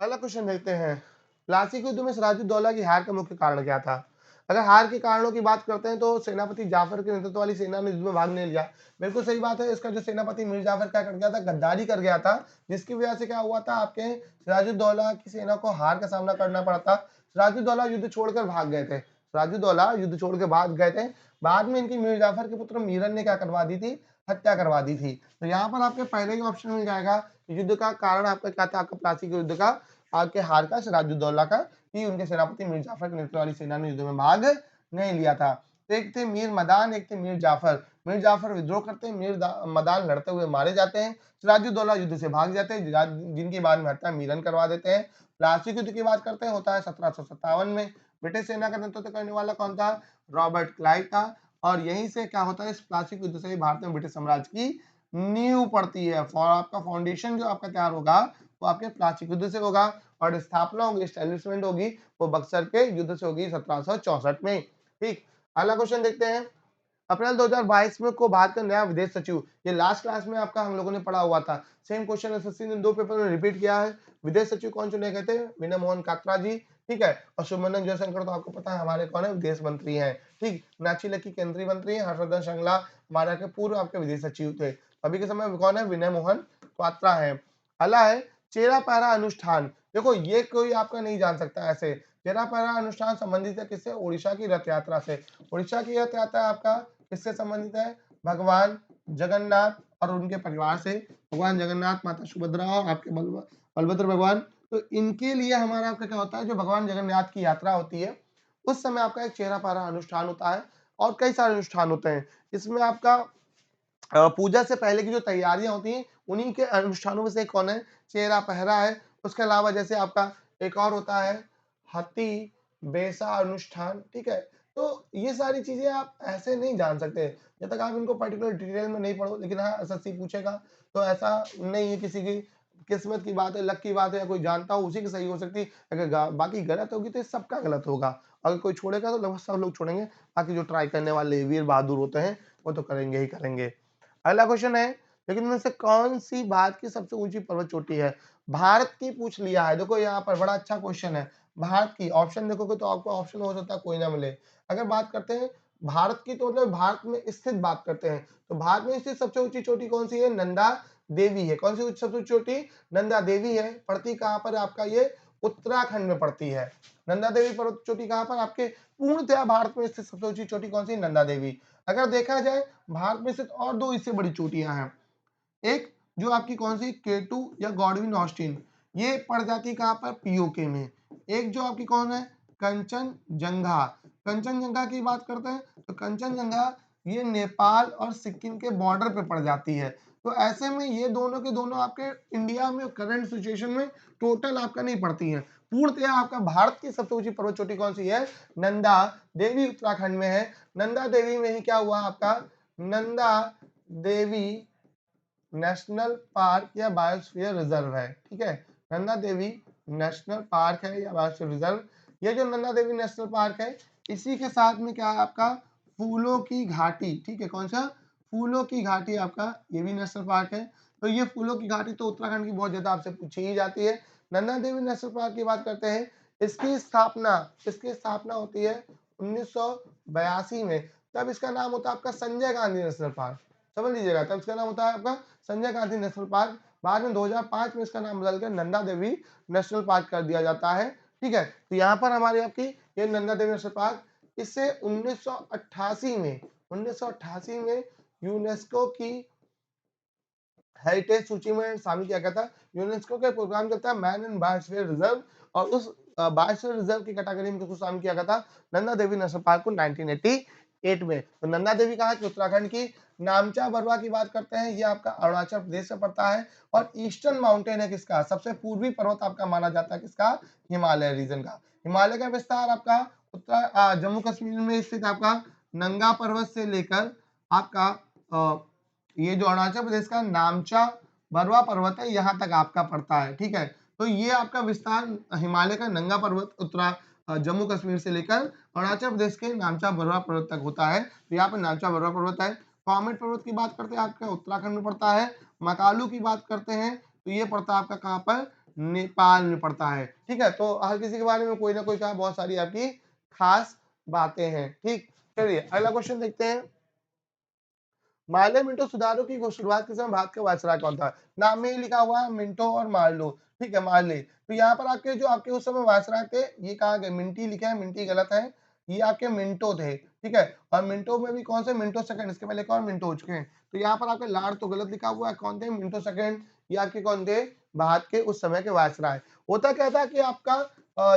अगला क्वेश्चन देखते हैं, प्लासी के युद्ध में सिराजुद्दौला की हार का मुख्य कारण क्या था। अगर हार के कारणों की बात करते हैं तो सेनापति जाफर के नेतृत्व वाली सेना ने युद्ध में भाग नहीं लिया। बिल्कुल सही बात है। इसका जो सेनापति मीर जाफर क्या कर गया था, गद्दारी कर गया था, जिसकी वजह से क्या हुआ था आपके सिराजुद्दौला की सेना को हार का सामना करना पड़ा था। सिराजुद्दौला युद्ध छोड़कर भाग गए थे, सिराजुद्दौला युद्ध छोड़ के भाग गए थे। बाद में इनकी मीर जाफर के पुत्र मीरन ने क्या करवा दी थी, हत्या करवा दी थी। तो यहाँ पर आपके पहले ही ऑप्शन मिल जाएगा, युद्ध का कारण आपका क्या था, आपका प्लासी के युद्ध का आगे हार का सिराजुद्दौला का कि उनके सेनापति मीर जाफर के नेतृत्व वाली सेना ने युद्ध में भाग नहीं लिया था। तो एक थे मीर मदान, एक थे मीर जाफर। मीर जाफर विद्रोह करते हैं, मदान लड़ते हुए मारे जाते हैं, सिराजुद्दौला युद्ध से भाग जाते हैं, जिनकी बाद में हत्या मीरन करवा देते हैं। प्लासी युद्ध की बात करते हैं, होता है 1757 में। ब्रिटिश सेना का नेतृत्व करने वाला कौन था, रॉबर्ट क्लाइव था। और यहीं से क्या होता है, इस प्लासी युद्ध से ही भारत में ब्रिटिश साम्राज्य की नींव पड़ती है। आपका फाउंडेशन जो आपका तैयार होगा वो आपके प्लासी युद्ध से होगा और स्थापना होगी, एस्टेब्लिशमेंट होगी वो बक्सर के युद्ध से होगी 1764 में। ठीक, अगला क्वेश्चन देखते हैं, अप्रैल 2022 में को भारत का नया विदेश सचिव, ये लास्ट क्लास में आपका हम लोगों ने पढ़ा हुआ था, सेम क्वेश्चन एसएससी ने 2 पेपर में रिपीट किया है। विदेश सचिव कौन चुने गए थे, विनय मोहन कात्रा जी। ठीक है, और सुब्रमण्यम जयशंकर तो आपको पता है हमारे कौन है, विदेश मंत्री हैं। ठीक, मीनाक्षी लेखी केंद्रीय मंत्री हैं, हर्षवर्धन श्रृंगला हमारे के पूर्व आपके विदेश सचिव थे। अभी के समय में कौन है? विनय मोहन क्वात्रा है। अगला है चेहरा पहरा अनुष्ठान। देखो ये कोई आपका नहीं जान सकता ऐसे। चेहरा पहरा अनुष्ठान संबंधित है किससे? ओडिशा की रथ यात्रा से। ओडिशा की रथ यात्रा आपका किससे संबंधित है? भगवान जगन्नाथ और उनके परिवार से। भगवान जगन्नाथ, माता सुभद्रा और आपके बलभद्र भगवान, तो इनके लिए हमारा आपका क्या होता है? जो भगवान जगन्नाथ की यात्रा होती है उस समय आपका एक चेहरा पहरा अनुष्ठान होता है और कई सारे अनुष्ठान होते हैं। इसमें आपका पूजा से पहले की जो तैयारियां होती हैं उन्हीं के अनुष्ठानों में से एक कौन है? चेहरा पहरा है। उसके अलावा जैसे आपका एक और होता है हथी बेसा अनुष्ठान, ठीक है? तो ये सारी चीजें आप ऐसे नहीं जान सकते जब तक आप इनको पर्टिकुलर डिटेल में नहीं पढ़ो। लेकिन हाँ, एसएससी पूछेगा तो ऐसा नहीं है, किसी की किस्मत की बात है, लक की बात है, या कोई जानता हो उसी की सही हो सकती है। अगर बाकी गलत होगी तो ये सबका गलत होगा। अगर कोई छोड़ेगा तो लगभग सब लोग छोड़ेंगे। बाकी जो ट्राई करने वाले वीर बहादुर होते हैं वो तो करेंगे ही करेंगे। अगला क्वेश्चन है, लेकिन इनमें से कौन सी भारत की सबसे ऊंची पर्वत चोटी है? भारत की पूछ लिया है। देखो यहाँ पर बड़ा अच्छा क्वेश्चन है। भारत की ऑप्शन देखोगे तो आपको ऑप्शन हो सकता है कोई ना मिले। अगर बात करते हैं भारत की तो मतलब भारत में स्थित बात करते हैं तो भारत में स्थित सबसे ऊंची चोटी कौन सी है? नंदा देवी है। कौन सी सबसे ऊंची चोटी? नंदा देवी है। पड़ती कहाँ पर आपका? ये उत्तराखंड में पड़ती है। नंदा देवी पर्वत चोटी कहाँ पर? आपके पूर्णतया भारत में स्थित सबसे ऊंची चोटी कौन सी? नंदा देवी। अगर देखा जाए भारत में स्थित और दो इससे बड़ी चोटियां हैं। एक जो आपकी कौन सी? केटू या गॉडविन ऑस्टिन, ये पड़ जाती है कहाँ पर? पीओके में। एक जो आपकी कौन है? कंचनजंगा। कंचनजंगा की बात करते हैं तो कंचनजंगा ये नेपाल और सिक्किम के बॉर्डर पे पड़ जाती है। तो ऐसे में ये दोनों के दोनों आपके इंडिया में करंट सिचुएशन में टोटल आपका नहीं पड़ती है। पूर्णतया आपका भारत की सबसे ऊंची पर्वत चोटी कौन सी है? नंदा देवी उत्तराखंड में है। नंदा देवी में ही क्या हुआ आपका? नंदा देवी नेशनल पार्क या बायोस्फीयर रिजर्व है, ठीक है? नंदा देवी नेशनल पार्क है या बायोस्फीयर रिजर्व। ये जो नंदा देवी नेशनल पार्क है इसी के साथ में क्या है आपका? फूलों की घाटी, ठीक है? कौन सा? फूलों की घाटी आपका ये भी नेशनल पार्क है। तो ये फूलों की घाटी तो उत्तराखंड की बहुत ज्यादा आपसे पूछी ही जाती है। नंदा देवी नेशनल पार्क की बात करते हैं। इसकी स्थापना होती है 1982 में। तब इसका नाम होता है आपका संजय गांधी नेशनल पार्क। समझ लीजिएगा, तब इसका नाम होता है आपका संजय गांधी नेशनल पार्क। बाद में 2005 में इसका नाम बदलकर नंदा देवी नेशनल पार्क कर दिया जाता है, ठीक है? तो यहाँ पर हमारी आपकी ये नंदा देवी नेशनल पार्क इससे 1988 में यूनेस्को की हेरिटेज सूची में शामिल किया गया था। यूनेस्को के प्रोग्राम चलता है मैन एंड बायोस्फीयर रिजर्व, और उस बायोस्फीयर रिजर्व की कैटेगरी में किसको शामिल किया गया था? नंदा देवी नेशनल पार्क को 1988 में। तो नंदा देवी कहाँ की? उत्तराखंड की। नामचा बरवा की बात करते हैं, ये आपका अरुणाचल प्रदेश में पड़ता है। और ईस्टर्न माउंटेन है किसका? सबसे पूर्वी पर्वत आपका माना जाता है किसका? हिमालय रीजन का। हिमालय का विस्तार आपका जम्मू कश्मीर में स्थित आपका नंगा पर्वत से लेकर आपका ये जो अरुणाचल प्रदेश का नामचा बरवा पर्वत है यहाँ तक आपका पड़ता है, ठीक है? तो ये आपका विस्तार हिमालय का नंगा पर्वत जम्मू कश्मीर से लेकर अरुणाचल प्रदेश के नामचा बरवा पर्वत तक होता है। तो यहाँ पर नामचा बरवा पर्वत है। कॉमेट पर्वत की बात करते हैं आपका उत्तराखंड में पड़ता है। मकालू की बात करते हैं तो ये पड़ता है आपका कहाँ पर? नेपाल में पड़ता है, ठीक है? तो हर किसी के बारे में कोई ना कोई कहा, बहुत सारी आपकी खास बातें हैं, ठीक। चलिए अगला क्वेश्चन देखते हैं। मार्ले मिंटो सुधारों की शुरुआत के समय भारत का वायसराय कौन था? नाम में ही लिखा हुआ है मिंटो और मार्लो, ठीक है? मार्ले। तो यहाँ पर आपके जो आपके उस समय वायसराय थे ये कहा गया, मिंटी लिखा है, मिंटी गलत है। ये आपके मिंटो थे, ठीक है? और मिंटो में भी कौन से? मिंटो सेकंड, इसके पहले एक और मिंटो हो चुके हैं। तो यहाँ पर आपके लार्ड तो गलत लिखा हुआ है। कौन थे? Minto second. ये आपके कौन थे? भारत के उस समय के वायसराय। होता क्या था कि आपका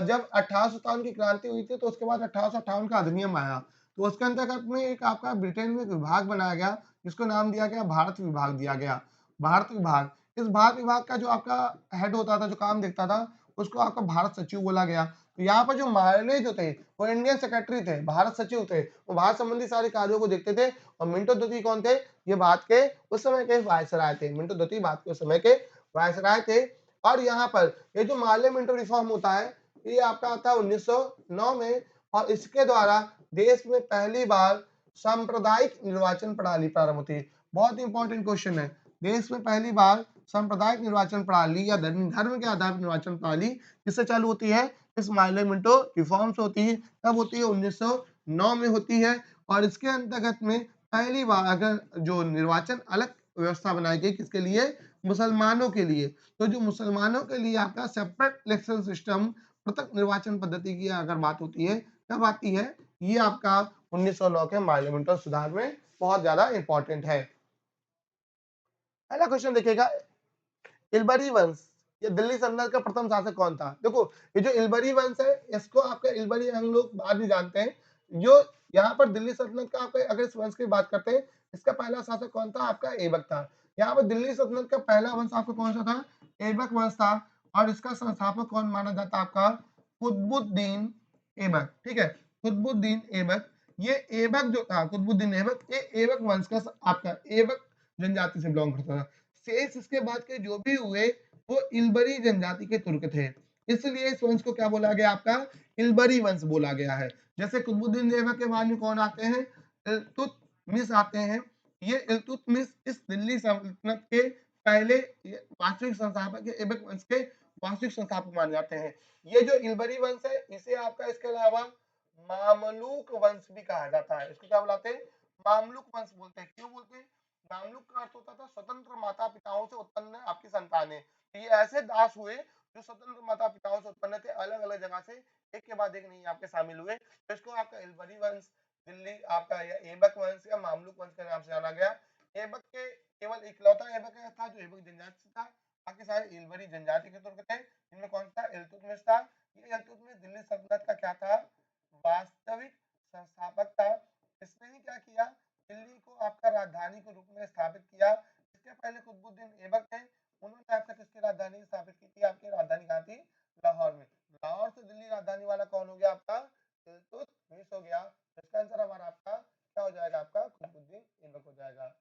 जब 1857 की क्रांति हुई थी तो उसके बाद 1858 का अधिनियम आया। तो उसके अंतर्गत में एक आपका ब्रिटेन में एक विभाग बनाया गया जिसको नाम दिया गया भारत विभाग दिया गया। भारत विभाग, इस भारत विभाग का जो आपका हेड होता था, जो काम देखता था, उसको आपका भारत सचिव बोला गया। तो यहाँ पर जो मार्ले जो थे वो इंडियन सेक्रेटरी थे, भारत सचिव थे। वो भारत संबंधी सारे कार्यों को देखते थे। और मिंटो दोती कौन थे? ये भारत के उस समय के वायसराय थे। मिंटो दोती भारत के उस समय के वायसराय थे। और यहाँ पर ये जो मार्ले मिंटो रिफॉर्म होता है ये आपका आता है 1909 में, और इसके द्वारा देश में पहली बार सांप्रदायिक निर्वाचन प्रणाली प्रारंभ होती है। बहुत इंपॉर्टेंट क्वेश्चन है। देश में पहली बार सांप्रदायिक निर्वाचन प्रणाली या धर्म के आधार पर निर्वाचन प्रणाली किससे चालू होती है? इस मार्ले मिंटो रिफॉर्म से होती है। कब होती है? 9 में होती है और इसके अंतर्गत में पहली बार अगर जो निर्वाचन अलग व्यवस्था बनाई गई किसके लिए? मुसलमानों के लिए। तो जो मुसलमानों के लिए आपका सेपरेट इलेक्शन सिस्टम, पृथक निर्वाचन पद्धति की अगर बात होती है, कब आती है? ये आपका 1909 के पार्लियामेंट सुधार में बहुत ज़्यादा इम्पोर्टेंट है। पहला क्वेश्चन देखिएगा, इल्बरी वंश, ये दिल्ली सल्तनत का प्रथम शासक कौन था? देखो, ये जो इल्बरी वंश है, इसको आपका इल्बरी हम लोग बाद में जानते हैं। जो यहाँ पर दिल्ली सल्तनत का आपका अगर इस वंश की बात करते हैं, इसका पहला शासक कौन था? आपका ऐबक था। यहाँ पर दिल्ली सल्तनत का पहला वंश आपको कौन सा था? ऐबक वंश था और इसका संस्थापक कौन माना जाता है आपका? कुतुबुद्दीन ऐबक, ठीक है? कुतुबुद्दीन ऐबक, ये ऐबक जो था, कुतुबुद्दीन ऐबक, ये ऐबक वंश का आपका ऐबक जनजाति से बिलोंग करता था। शेष इसके बाद के जो भी हुए वो इल्बरी जनजाति के तुर्क थे, इसलिए इस वंश को क्या बोला गया? आपका इल्बरी वंश बोला गया है। जैसे कुतुबुद्दीन ऐबक के बाद में कौन आते हैं? इल्तुतमिश आते हैं। ये इल्तुतमिश इस दिल्ली सल्तनत के पहले वास्तविक संस्थापक के ऐबक वंश के वास्तविक संस्थापक माने जाते हैं। ये जो इल्बरी वंश है, इसे आपका इसके अलावा मामलूक वंश भी कहा जाता है। इसको क्या बुलाते हैं? मामलुक वंश बोलते हैं। क्यों बोलते हैं? मामलुक का अर्थ होता था स्वतंत्र माता पिताओं से उत्पन्न आपकी संतानें। तो ये ऐसे दास हुए जो स्वतंत्र माता पिताओं से उत्पन्न थे, अलग अलग जगह से एक के बाद एक नहीं आपके शामिल हुए, तो इसको आपका इल्बरी वंश, दिल्ली आपका या ऐबक वंश या मामलुक वंश के नाम से जाना गया। ऐबक के केवल इकलौता ऐबक था जो ऐबक जनजाति से था, बाकी सारे इल्बरी जनजाति के तुर्क थे, जिनमें कौन था? इल्तुतमिश था। ये इल्तुतमिश दिल्ली सल्तनत का क्या था? वास्तविक संस्थापक था। इसने ही क्या किया? दिल्ली को आपका राजधानी के रूप में स्थापित किया। इसके पहले कुतुबुद्दीन ऐबक थे, उन्होंने आपका किसकी राजधानी स्थापित की थी? आपकी राजधानी कहाँ थी? लाहौर में। लाहौर से दिल्ली राजधानी वाला कौन हो गया आपका? इल्तुतमिश हो गया। इसका आंसर हमारा आपका क्या हो जाएगा? आपका कुतुबुद्दीन ऐबक हो जाएगा।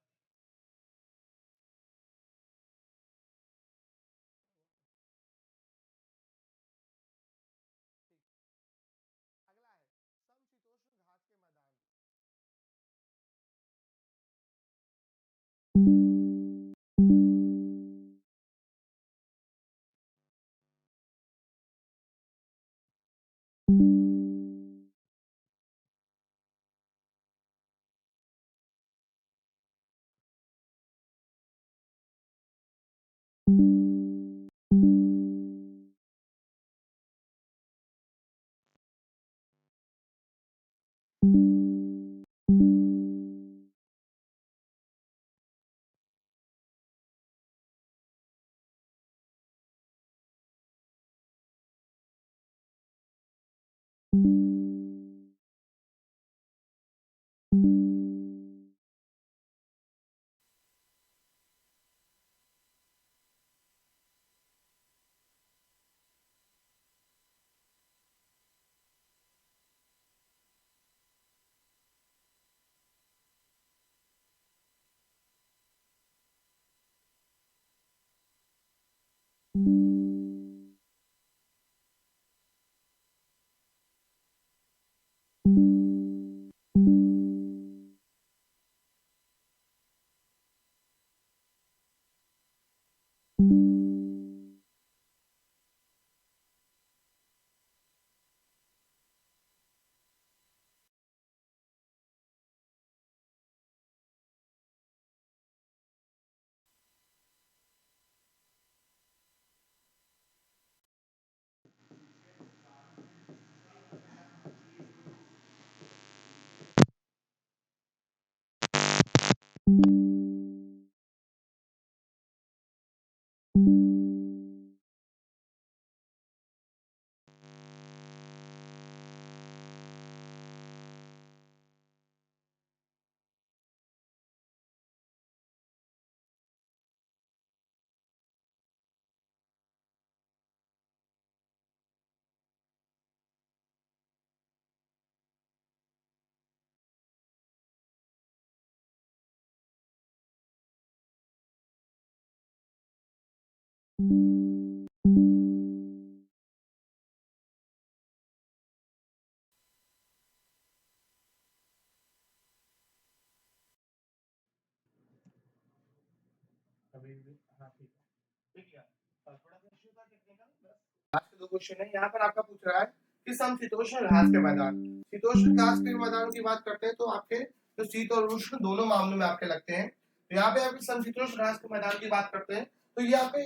अगला है समशीतोष्ण घास के मैदान। अभी भी हाँ ठीक है, ठीक है। थोड़ा सा इश्यू था टेक्निकल, बस लास्ट के दो क्वेश्चन है। यहाँ पर आपका पूछ रहा है कि समशीतोष्ण घास के मैदान। शीतोष्ण घास के मैदान की बात करते हैं तो आपके तो शीत और उष्ण दोनों मामलों में आपके लगते हैं। तो यहाँ पे आपके समशीतोष्ण घास के मैदान की बात करते हैं तो ये आपके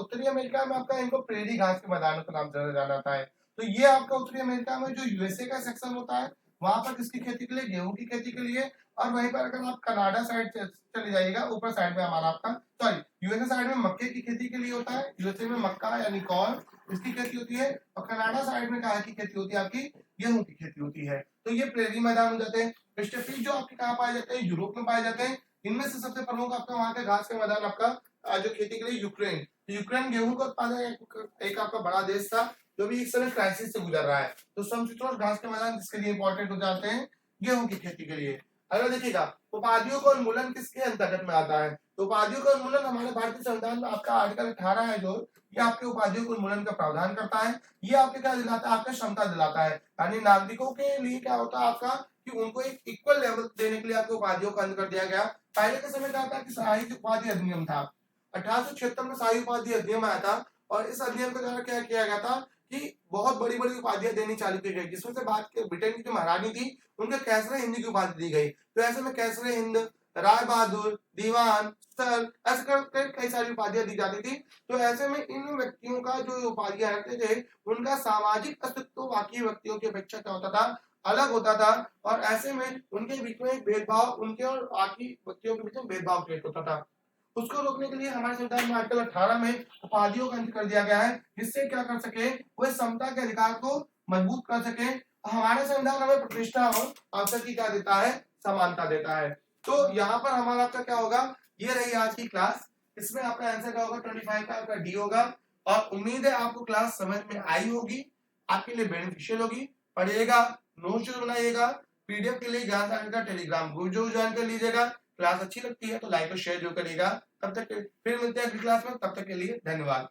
उत्तरी अमेरिका में आपका इनको प्रेरी घास के मैदानों के नाम से जाना जाता है। तो ये आपका उत्तरी अमेरिका में जो यूएसए का सेक्शन होता है वहां पर किसकी खेती के लिए, गेहूं की खेती के लिए। और वहीं पर अगर आप कनाडा साइड चले जाइएगा, ऊपर साइड में हमारा आपका सॉरी यूएसए साइड में मक्के की खेती के लिए होता है। यूएसए में मक्का यानी कॉर्न इसकी खेती होती है और कनाडा साइड में कहा की खेती होती है, आपकी गेहूं की खेती होती है। तो ये प्रेरी मैदान हो जाते हैं। स्टेपीज जो आपके कहाँ पाए जाते हैं, यूरोप में पाए जाते हैं। इनमें से सबसे प्रमुख आपका वहां के घास के मैदान आपका जो खेती के लिए यूक्रेन। तो यूक्रेन गेहूं का उत्पादन एक आपका बड़ा देश था जो भी इस समय क्राइसिस से गुजर रहा है। तो समशीतोष्ण घास के मैदान किसके लिए इंपॉर्टेंट हो जाते हैं, गेहूं की खेती के लिए। अगर देखिएगा उपाधियों का उन्मूलन किसके अंतर्गत में आता है, तो उपाधियों का उन्मूलन हमारे भारतीय संविधान में आपका आर्टिकल 18 है जो ये आपके उपाधियों के उन्मूलन का प्रावधान करता है। ये आपके क्या दिलाता है, आपका क्षमता दिलाता है। यानी नागरिकों के लिए क्या होता है आपका कि उनको एक इक्वल लेवल देने के लिए आपको उपाधियों का अंत कर दिया गया। पहले के समय क्या था कि साहित्य उपाधि अधिनियम था। 1876 में साहित्य उपाधि अधिनियम आया था और इस अधिनियम के द्वारा क्या किया गया था कि बहुत बड़ी बड़ी उपाधियां देनी चालू की गई, जिसमें से बात के ब्रिटेन की जो महारानी थी उनके कैसरे हिंद की उपाधि दी गई। तो ऐसे में कैसरे हिंद, राय बहादुर, दीवान, सर ऐसे कर कई सारी उपाधियां दी जाती थी। तो ऐसे में इन व्यक्तियों का जो उपाधियां रखते थे उनका सामाजिक अस्तित्व बाकी व्यक्तियों की अपेक्षा क्या होता था, अलग होता था। और ऐसे में उनके बीच में एक भेदभाव, उनके और बाकी व्यक्तियों के बीच में भेदभाव क्रिएट होता था। उसको रोकने के लिए हमारे संविधान में आर्टिकल 18 में उपाधियों का अंत कर दिया गया है, जिससे क्या कर सके वो समता के अधिकार को मजबूत कर सके। हमारे संविधान हमें प्रतिष्ठा और अवसर की क्या देता है, समानता देता है। तो यहाँ पर हमारा आपका क्या होगा, ये रही आज की क्लास। इसमें आपका आंसर क्या होगा, 25 का आपका डी होगा। और उम्मीद है आपको क्लास समझ में आई होगी, आपके लिए बेनिफिशियल होगी। पढ़िएगा, नोट जरूर बनाइएगा। पीडीएफ के लिए ज्ञान सागर का टेलीग्राम ग्रुप जरूर ज्वाइन कर लीजिएगा। क्लास अच्छी लगती है तो लाइक और शेयर जो करिएगा। तब तक फिर मिलते हैं अगली क्लास में, तब तक के लिए धन्यवाद।